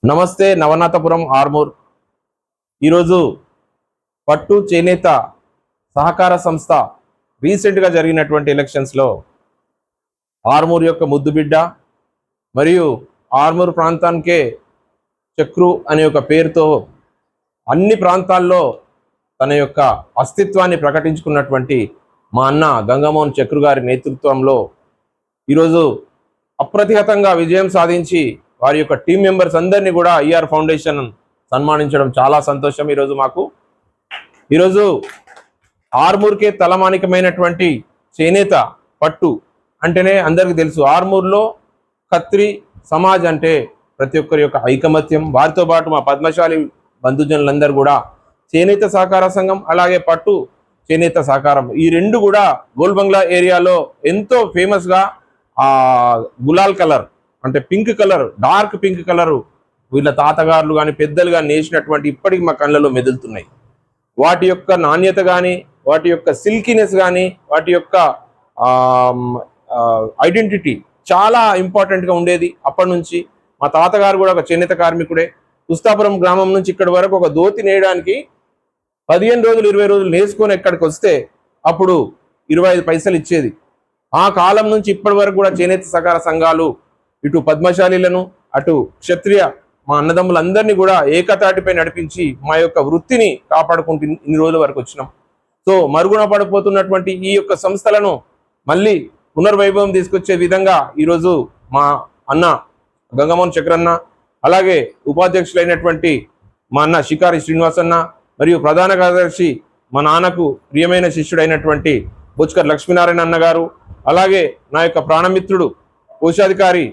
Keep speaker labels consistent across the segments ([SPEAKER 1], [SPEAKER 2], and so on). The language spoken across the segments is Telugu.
[SPEAKER 1] నమస్తే నవనాథపురం ఆర్మూర్. ఈరోజు పట్టు చేనేత సహకార సంస్థ రీసెంట్గా జరిగినటువంటి ఎలక్షన్స్లో ఆర్మూర్ యొక్క ముద్దుబిడ్డ మరియు ఆర్మూర్ ప్రాంతానికే చక్రు అనే ఒక పేరుతో అన్ని ప్రాంతాల్లో తన యొక్క అస్తిత్వాన్ని ప్రకటించుకున్నటువంటి మా అన్న గంగమోహన్ చక్రు గారి నేతృత్వంలో ఈరోజు అప్రతిహతంగా విజయం సాధించి వారి యొక్క టీం మెంబర్స్ అందరినీ కూడా ఈఆర్ ఫౌండేషన్ సన్మానించడం చాలా సంతోషం. ఈరోజు ఆర్మూర్కే తలమానికమైనటువంటి చేనేత పట్టు అంటేనే అందరికీ తెలుసు. ఆర్మూర్లో ఖత్రి సమాజ్ అంటే ప్రతి ఒక్కరి యొక్క ఐకమత్యం. వారితో పాటు మా పద్మశాలి బంధుజనులందరూ కూడా చేనేత సహకార సంఘం అలాగే పట్టు చేనేత సహకారం ఈ రెండు కూడా గోల్ బంగ్లా ఏరియాలో ఎంతో ఫేమస్గా గులాల్ కలర్ అంటే pink colour, dark pink colour వీళ్ళ తాతగారులు కానీ పెద్దలు కానీ నేసినటువంటి ఇప్పటికి మా కళ్ళలో మెదులుతున్నాయి. వాటి యొక్క నాణ్యత కానీ, వాటి యొక్క సిల్కీనెస్ కానీ, వాటి యొక్క ఐడెంటిటీ చాలా ఇంపార్టెంట్గా ఉండేది. అప్పటి నుంచి మా తాతగారు కూడా ఒక చేనేత కార్మికుడే. కుస్తాపురం గ్రామం నుంచి ఇక్కడి వరకు ఒక దోతి నేయడానికి 15 రోజులు 20 రోజులు నేసుకొని ఎక్కడికి వస్తే అప్పుడు 25 పైసలు ఇచ్చేది. ఆ కాలం నుంచి ఇప్పటి వరకు కూడా చేనేత సహకార సంఘాలు ఇటు పద్మశాలీలను అటు క్షత్రియ మా అన్నదమ్ములందరినీ కూడా ఏకతాటిపై నడిపించి మా యొక్క వృత్తిని కాపాడుకుంటూ ఇన్ని రోజుల వరకు వచ్చినాం. సో మరుగున పడిపోతున్నటువంటి ఈ యొక్క సంస్థలను మళ్ళీ పునర్వైభవం తీసుకొచ్చే విధంగా ఈరోజు మా అన్న గంగమోహన్ చక్రన్న అలాగే ఉపాధ్యక్షులైనటువంటి మా అన్న షికారి శ్రీనివాసన్న మరియు ప్రధాన కార్యదర్శి మా నాన్నకు ప్రియమైన శిష్యుడైనటువంటి బొచ్కర్ లక్ష్మీనారాయణ అన్న గారు, అలాగే నా యొక్క ప్రాణమిత్రుడు కోశాధికారి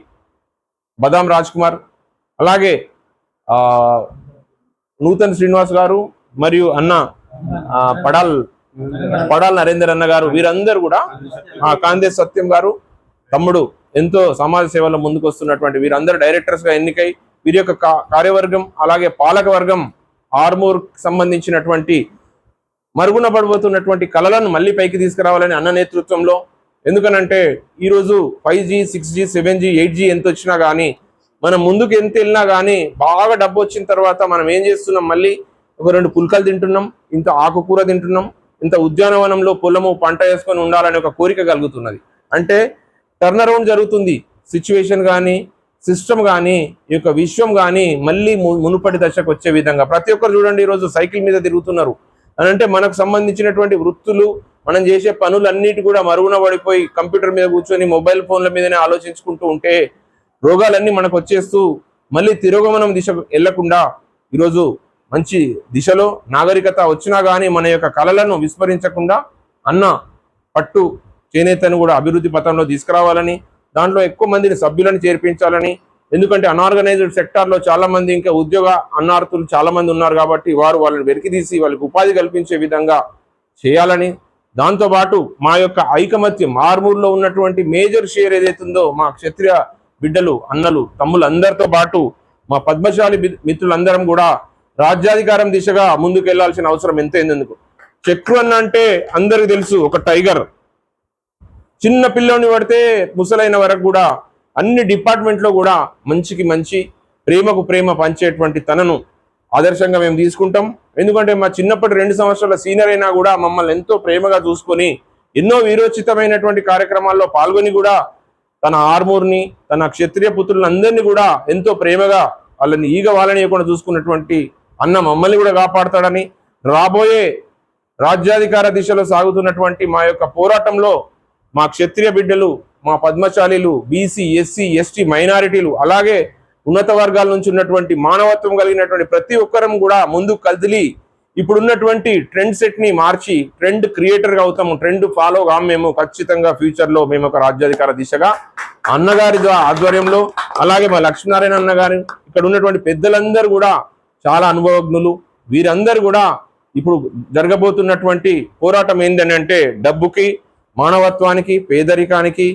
[SPEAKER 1] బదాం రాజ్ కుమార్, అలాగే నూతన్ శ్రీనివాస్ గారు మరియు అన్న పడాల్ నరేందర్ అన్న గారు, వీరందరూ కూడా కాందే సత్యం గారు తమ్ముడు ఎంతో సమాజ సేవలో ముందుకు వస్తున్నటువంటి వీరందరూ డైరెక్టర్స్గా ఎన్నికై వీరి యొక్క కార్యవర్గం అలాగే పాలక వర్గం ఆర్మూర్ సంబంధించినటువంటి మరుగున పడిపోతున్నటువంటి కళలను మళ్ళీ పైకి తీసుకురావాలని అన్న నేతృత్వంలో. ఎందుకనంటే ఈరోజు 5G 6G 7G 8G ఎంత వచ్చినా కానీ మనం ముందుకు ఎంత వెళ్ళినా కానీ బాగా డబ్బు వచ్చిన తర్వాత మనం ఏం చేస్తున్నాం, మళ్ళీ ఒక 2 పుల్కలు తింటున్నాం, ఇంత ఆకుకూర తింటున్నాం, ఇంత ఉద్యానవనంలో పొలము పంట వేసుకొని ఉండాలనే ఒక కోరిక కలుగుతున్నది. అంటే టర్న్ అరౌండ్ జరుగుతుంది సిచ్యువేషన్ కానీ సిస్టమ్ కానీ ఈ యొక్క విశ్వం కానీ మళ్ళీ మునుపటి దశకు వచ్చే విధంగా. ప్రతి ఒక్కరు చూడండి ఈరోజు సైకిల్ మీద తిరుగుతున్నారు అని అంటే మనకు సంబంధించినటువంటి వృత్తులు మనం చేసే పనులన్నిటి కూడా మరుగున పడిపోయి కంప్యూటర్ మీద కూర్చొని మొబైల్ ఫోన్ల మీదనే ఆలోచించుకుంటూ ఉంటే రోగాలన్నీ మనకు వచ్చేస్తూ మళ్ళీ తిరోగమనం దిశ వెళ్లకుండా ఈరోజు మంచి దిశలో నాగరికత వచ్చినా కానీ మన యొక్క కళలను విస్మరించకుండా అన్న పట్టు చేనేతను కూడా అభివృద్ధి పథంలో తీసుకురావాలని, దాంట్లో ఎక్కువ మందిని సభ్యులను చేర్పించాలని. ఎందుకంటే అనార్గనైజ్డ్ సెక్టార్లో చాలా మంది ఇంకా ఉద్యోగ అన్నార్థులు చాలా మంది ఉన్నారు కాబట్టి వాళ్ళని వెలికితీసి వాళ్ళకి ఉపాధి కల్పించే విధంగా చేయాలని, దాంతోపాటు మా యొక్క ఐకమత్యం ఆర్మూర్లో ఉన్నటువంటి మేజర్ షేర్ ఏదైతుందో మా క్షత్రియ బిడ్డలు అన్నలు తమ్ములు అందరితో పాటు మా పద్మశాలి మిత్రులందరం కూడా రాజ్యాధికారం దిశగా ముందుకు వెళ్లాల్సిన అవసరం ఎంతైందెందుకు. చక్రు అన్న అంటే అందరికి తెలుసు, ఒక టైగర్. చిన్న పిల్లోని పడితే ముసలైన వరకు కూడా అన్ని డిపార్ట్మెంట్లో కూడా మంచికి మంచి ప్రేమకు ప్రేమ పంచేటువంటి తనను ఆదర్శంగా మేము తీసుకుంటాం. ఎందుకంటే మా చిన్నప్పటి 2 సంవత్సరాల సీనియర్ అయినా కూడా మమ్మల్ని ఎంతో ప్రేమగా చూసుకొని ఎన్నో వీరోచితమైనటువంటి కార్యక్రమాల్లో పాల్గొని కూడా తన ఆర్మూర్ని తన క్షత్రియ పుత్రులందరినీ కూడా ఎంతో ప్రేమగా వాళ్ళని వాళ్ళని చూసుకున్నటువంటి అన్న మమ్మల్ని కూడా కాపాడతాడని, రాబోయే రాజ్యాధికార దిశలో సాగుతున్నటువంటి మా యొక్క పోరాటంలో మా క్షత్రియ బిడ్డలు మా పద్మశాలీలు బీసీ ఎస్సీ ఎస్టీ మైనారిటీలు అలాగే ఉన్నత వర్గాల నుంచి ఉన్నటువంటి మానవత్వం కలిగినటువంటి ప్రతి ఒక్కరం కూడా ముందుకు కదిలి ఇప్పుడున్నటువంటి ట్రెండ్ సెట్ ని మార్చి ట్రెండ్ క్రియేటర్గా అవుతాము. ట్రెండ్ ఫాలో గా మేము ఖచ్చితంగా ఫ్యూచర్లో మేము ఒక రాజ్యాధికార దిశగా అన్నగారి ఆధ్వర్యంలో అలాగే మా లక్ష్మీనారాయణ అన్న గారు ఇక్కడ ఉన్నటువంటి పెద్దలందరూ కూడా చాలా అనుభవజ్ఞులు. వీరందరూ కూడా ఇప్పుడు జరగబోతున్నటువంటి పోరాటం ఏంటని అంటే డబ్బుకి మానవత్వానికి పేదరికానికి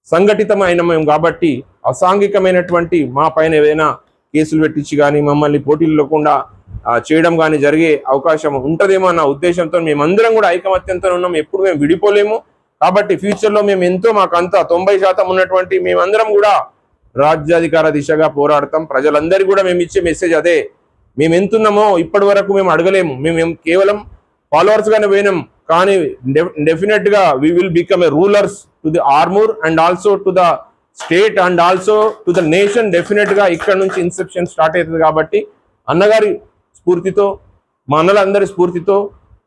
[SPEAKER 1] సంఘటితమైన మేము కాబట్టి అసాంఘికమైనటువంటి మా పైన ఏదైనా కేసులు పెట్టించి కానీ మమ్మల్ని పోటీలు లేకుండా చేయడం కానీ జరిగే అవకాశం ఉంటుందేమో అన్న ఉద్దేశంతో మేమందరం కూడా ఐకమత్యంతో ఉన్నాం. ఎప్పుడు మేము విడిపోలేము కాబట్టి ఫ్యూచర్లో మేము ఎంతో మాకంతా 90% ఉన్నటువంటి మేమందరం కూడా రాజ్యాధికార దిశగా పోరాడతాం. ప్రజలందరికీ కూడా మేము ఇచ్చే మెసేజ్ అదే. మేము ఎంతున్నామో ఇప్పటి వరకు మేము అడగలేము, మేము కేవలం ఫాలోవర్స్ గానే పోయినాం, కానీ డెఫినెట్ గా we will become a rulers to the Armoor and also to the state and also to the nation. Definite గా ఇక్కడ నుంచి ఇన్సెప్షన్ స్టార్ట్ అవుతుంది. కాబట్టి అన్నగారి స్ఫూర్తితో, మా అన్నలందరి స్ఫూర్తితో,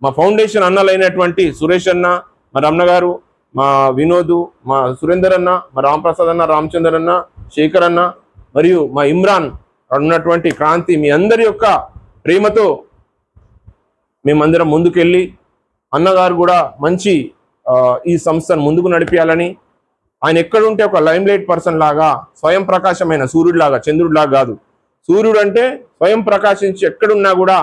[SPEAKER 1] మా ఫౌండేషన్ అన్నలైనటువంటి సురేష్ అన్న, మా రమణ గారు, మా వినోద్, మా సురేందర్ అన్న, మా రాంప్రసాద్ అన్న, రామచందర్ అన్న, శేఖర్ అన్న, మరియు మా ఇమ్రాన్ ఉన్నటువంటి క్రాంతి, మీ అందరి యొక్క ప్రేమతో మేమందరం ముందుకెళ్ళి అన్నగారు కూడా మంచి ఈ సంస్థను ముందుకు నడిపించాలని, ఆయన ఎక్కడుంటే ఒక లైమ్ లైట్ పర్సన్ లాగా, స్వయం ప్రకాశమైన సూర్యుడిలాగా, చంద్రుడిలాగా కాదు, సూర్యుడు అంటే స్వయం ప్రకాశించి ఎక్కడున్నా కూడా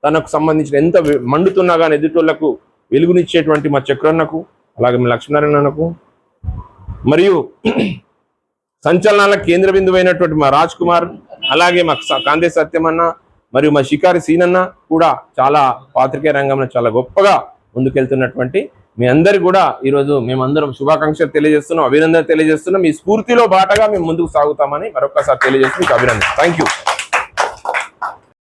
[SPEAKER 1] తనకు సంబంధించిన ఎంత మండుతున్నా కానీ ఎదుటోళ్లకు వెలుగునిచ్చేటువంటి మా చక్రన్నకు, అలాగే మా లక్ష్మీనారాయణకు, మరియు సంచలనాల కేంద్ర బిందువైనటువంటి మా రాజ్ కుమార్, అలాగే మా కాందే సత్యమన్న, మరియు మా షికారి సీనన్న కూడా చాలా పాత్రికేయ రంగంలో చాలా గొప్పగా ముందుకెళ్తున్నటువంటి మీ అందరికి కూడా ఈరోజు మేమందరం శుభాకాంక్షలు తెలియజేస్తున్నాం, అభినందన తెలియజేస్తున్నాం. మీ స్ఫూర్తిలో బాటగా మేము ముందుకు సాగుతామని మరొకసారి తెలియజేస్తూ మీకు అభినందన. Thank you.